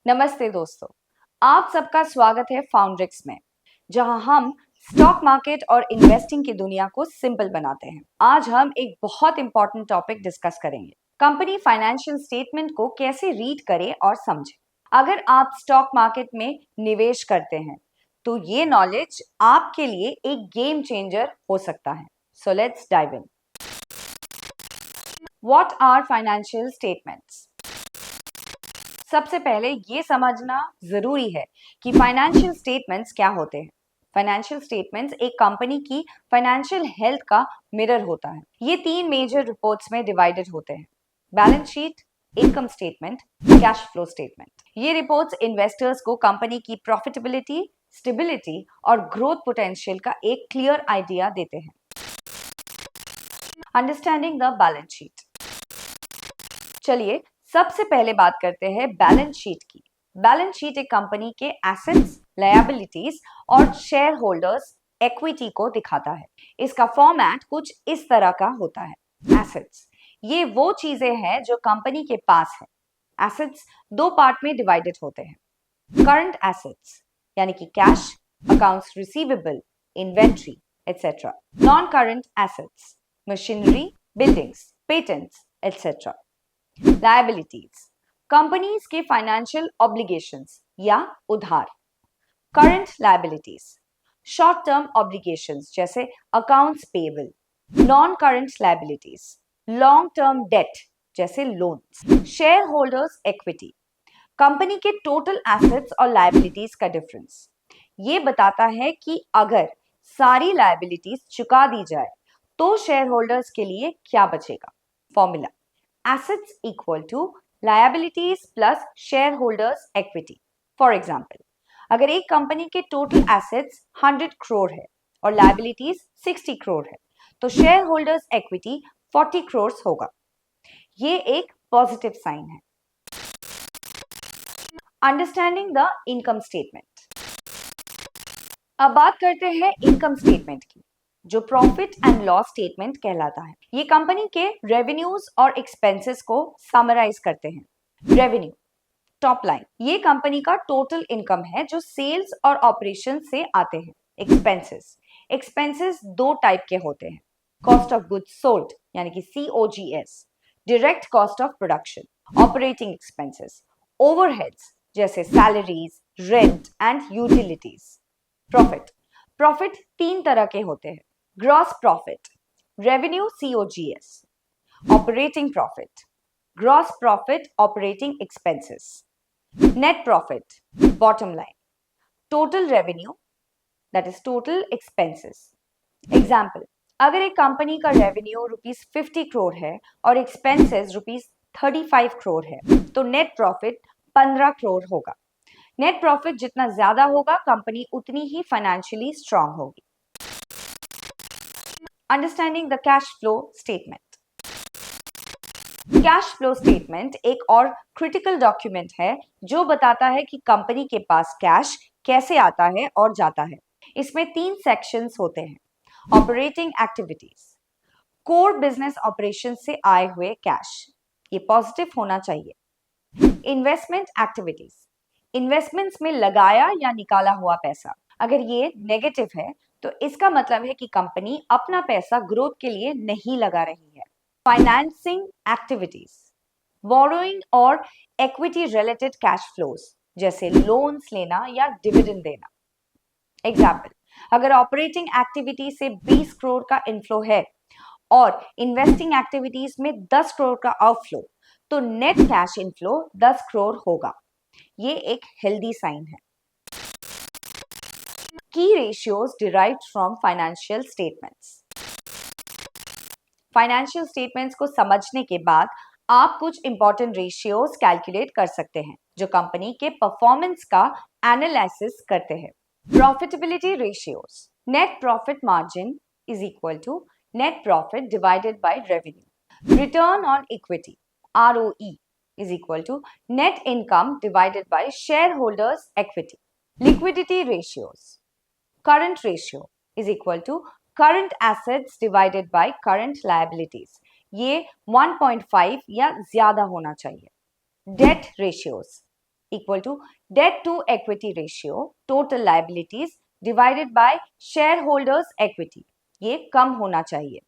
नमस्ते दोस्तों, आप सबका स्वागत है फाउंड्रिक्स में, जहां हम स्टॉक मार्केट और इन्वेस्टिंग की दुनिया को सिंपल बनाते हैं। आज हम एक बहुत इंपॉर्टेंट टॉपिक डिस्कस करेंगे, कंपनी फाइनेंशियल स्टेटमेंट को कैसे रीड करें और समझें। अगर आप स्टॉक मार्केट में निवेश करते हैं, तो ये नॉलेज आपके लिए एक गेम चेंजर हो सकता है। So let's dive in. What are financial statements? सबसे पहले ये समझना जरूरी है कि फाइनेंशियल स्टेटमेंट्स क्या होते हैं। फाइनेंशियल स्टेटमेंट्स एक कंपनी की फाइनेंशियल हेल्थ का मिरर होता है। ये 3 मेजर रिपोर्ट्स में डिवाइडेड होते हैं: balance sheet, income statement, cash flow statement. ये रिपोर्ट्स इन्वेस्टर्स को कंपनी की प्रॉफिटेबिलिटी, स्टेबिलिटी और ग्रोथ पोटेंशियल का एक क्लियर आइडिया देते हैं। Understanding the balance sheet. चलिए सबसे पहले बात करते हैं बैलेंस शीट की। बैलेंस शीट एक कंपनी के एसेट्स, लायबिलिटीज और शेयर होल्डर्स इक्विटी को दिखाता है। इसका फॉर्मेट कुछ इस तरह का होता है। एसेट्स, ये वो चीजें हैं जो कंपनी के पास है। एसेट्स 2 पार्ट में डिवाइडेड होते हैं: करंट एसेट्स यानी कि cash, accounts receivable, inventory etcetera. Non current assets, machinery, buildings, patents etcetera. Liabilities, companies के फाइनेंशियल ऑब्लिगेशंस या उधार। Current liabilities, short term obligations जैसे accounts payable. Non current liabilities, long term debt जैसे loans. Share holders equity, company के total assets और liabilities का difference. ये बताता है कि अगर सारी लायबिलिटीज चुका दी जाए तो शेयर होल्डर्स के लिए क्या बचेगा। Formula: assets equal to liabilities plus shareholders equity. For example, अगर एक कंपनी के टोटल एसेट्स 100 करोड़ है और लायबिलिटीज 60 करोड़ है, तो शेयर होल्डर्स इक्विटी 40 करोड़ होगा। ये एक पॉजिटिव साइन है। Understanding the income statement. अब बात करते हैं इनकम स्टेटमेंट की, जो प्रॉफिट एंड लॉस स्टेटमेंट कहलाता है। ये कंपनी के रेवेन्यूज और एक्सपेंसेस को समराइज करते हैं। रेवेन्यू, टॉप लाइन, ये कंपनी का टोटल इनकम है जो सेल्स और ऑपरेशन से आते हैं। एक्सपेंसेस, एक्सपेंसेस 2 टाइप के होते हैं: कॉस्ट ऑफ गुड्स सोल्ड यानी कि COGS, direct cost of production. Operating expenses, overheads जैसे salaries, rent and utilities. Profit, profit 3 तरह के होते हैं: gross profit, revenue COGS, operating profit, gross profit operating expenses, net profit, bottom line, total revenue that is total expenses. Example, अगर एक company का revenue ₹50 crore है और एक्सपेंसेस ₹35 करोड़ है, तो नेट प्रॉफिट 15 करोड़ होगा। नेट प्रॉफिट जितना ज्यादा होगा, कंपनी उतनी ही फाइनेंशियली स्ट्रांग होगी। Understanding the cash flow statement. Cash flow statement एक और क्रिटिकल डॉक्यूमेंट है जो बताता है कि कंपनी के पास कैश कैसे आता है और जाता है। इसमें 3 सेक्शंस होते हैं: operating activities, core business operation से आए हुए कैश, ये पॉजिटिव होना चाहिए। इन्वेस्टमेंट एक्टिविटीज, इन्वेस्टमेंट्स में लगाया या निकाला हुआ पैसा, अगर ये नेगेटिव है तो इसका मतलब है कि कंपनी अपना पैसा ग्रोथ के लिए नहीं लगा रही है। फाइनेंसिंग एक्टिविटीज, बोरोइंग और इक्विटी रिलेटेड कैश फ्लोज जैसे लोन्स लेना या डिविडेंड देना। एग्जाम्पल, अगर ऑपरेटिंग एक्टिविटी से 20 करोड़ का इनफ्लो है और इन्वेस्टिंग एक्टिविटीज में 10 करोड़ का आउटफ्लो, तो नेट कैश इनफ्लो 10 करोड़ होगा। ये एक हेल्दी साइन है। Key ratios derived from financial statements. Financial statements को समझने के बाद आप कुछ इंपॉर्टेंट रेशियोज कैलकुलेट कर सकते हैं जो कंपनी के परफॉर्मेंस का एनालिसिस करते हैं। Profitability ratios: net profit margin is equal to net profit divided by revenue. Return on equity ROE is equal to net income divided by shareholders equity. Liquidity ratios: current ratio is equal to current assets divided by current liabilities. ये 1.5 या ज्यादा होना चाहिए। Debt ratios: equal to debt to equity ratio total liabilities divided by share holders equity, ये कम होना चाहिए।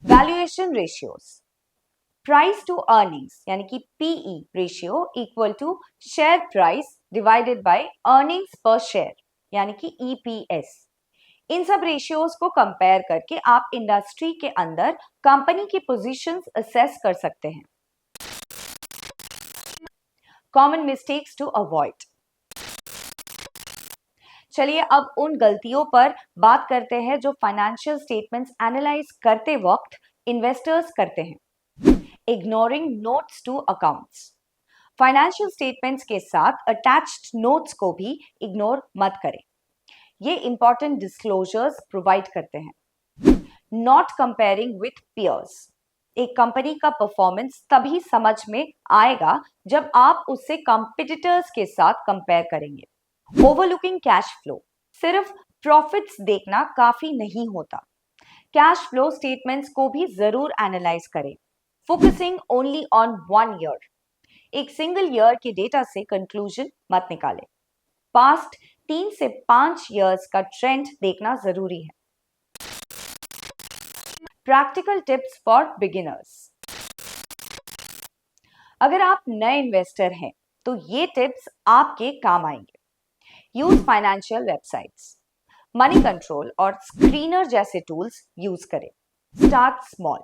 Valuation ratios, price to earnings यानी कि PE ratio equal to share price divided by earnings per share यानी कि EPS. इन सब ratios को कंपेयर करके आप इंडस्ट्री के अंदर कंपनी की पोजीशंस असेस कर सकते हैं। कॉमन मिस्टेक्स टू अवॉइड, चलिए अब उन गलतियों पर बात करते हैं जो फाइनेंशियल स्टेटमेंट्स एनालाइज करते वक्त इन्वेस्टर्स करते हैं। Ignoring notes to accounts, financial statements के साथ अटैच्ड नोट्स को भी इग्नोर मत करें, ये इंपॉर्टेंट डिस्क्लोजर्स प्रोवाइड करते हैं। नॉट कंपेयरिंग विथ पियर्स, एक कंपनी का परफॉर्मेंस तभी समझ में आएगा जब आप उससे कंपिटिटर्स के साथ कंपेयर करेंगे। ओवरलुकिंग कैश फ्लो, सिर्फ प्रॉफिट्स देखना काफी नहीं होता, कैश फ्लो स्टेटमेंट्स को भी जरूर एनालाइज करें। फोकसिंग ओनली ऑन 1 ईयर, एक सिंगल ईयर के डेटा से कंक्लूजन मत निकालें, पास्ट 3 से 5 इयर्स का ट्रेंड देखना जरूरी है। प्रैक्टिकल टिप्स फॉर बिगिनर्स, अगर आप नए इन्वेस्टर हैं तो ये टिप्स आपके काम आएंगे। Use financial websites, money control और स्क्रीनर जैसे टूल्स यूज करें। स्टार्ट स्मॉल,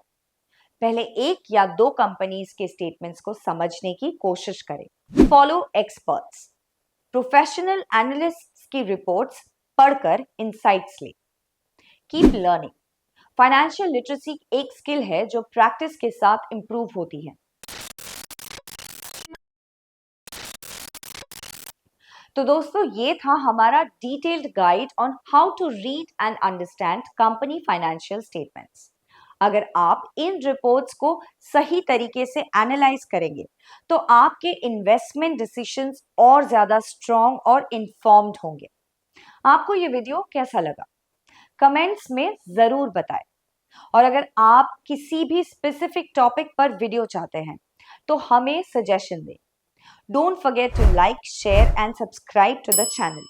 पहले 1 या 2 कंपनीज के स्टेटमेंट्स को समझने की कोशिश करें। फॉलो एक्सपर्ट्स, प्रोफेशनल एनालिस्ट्स की रिपोर्ट्स पढ़कर इंसाइट्स लें। कीप लर्निंग, फाइनेंशियल लिटरेसी एक स्किल है जो प्रैक्टिस के साथ इंप्रूव होती है। तो दोस्तों ये था हमारा detailed guide on how to read and understand company financial statements. अगर आप इन रिपोर्ट्स को सही तरीके से एनालाइज करेंगे तो आपके इन्वेस्टमेंट डिसीजंस और ज्यादा स्ट्रॉन्ग और इन्फॉर्म्ड होंगे। आपको ये वीडियो कैसा लगा कमेंट्स में जरूर बताएं, और अगर आप किसी भी स्पेसिफिक टॉपिक पर वीडियो चाहते हैं तो हमें सजेशन दें। Don't forget to like, share and subscribe to the channel.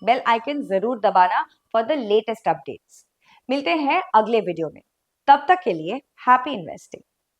Bell icon जरूर दबाना फॉर द लेटेस्ट अपडेट्स। मिलते हैं अगले वीडियो में, तब तक के लिए हैप्पी इन्वेस्टिंग।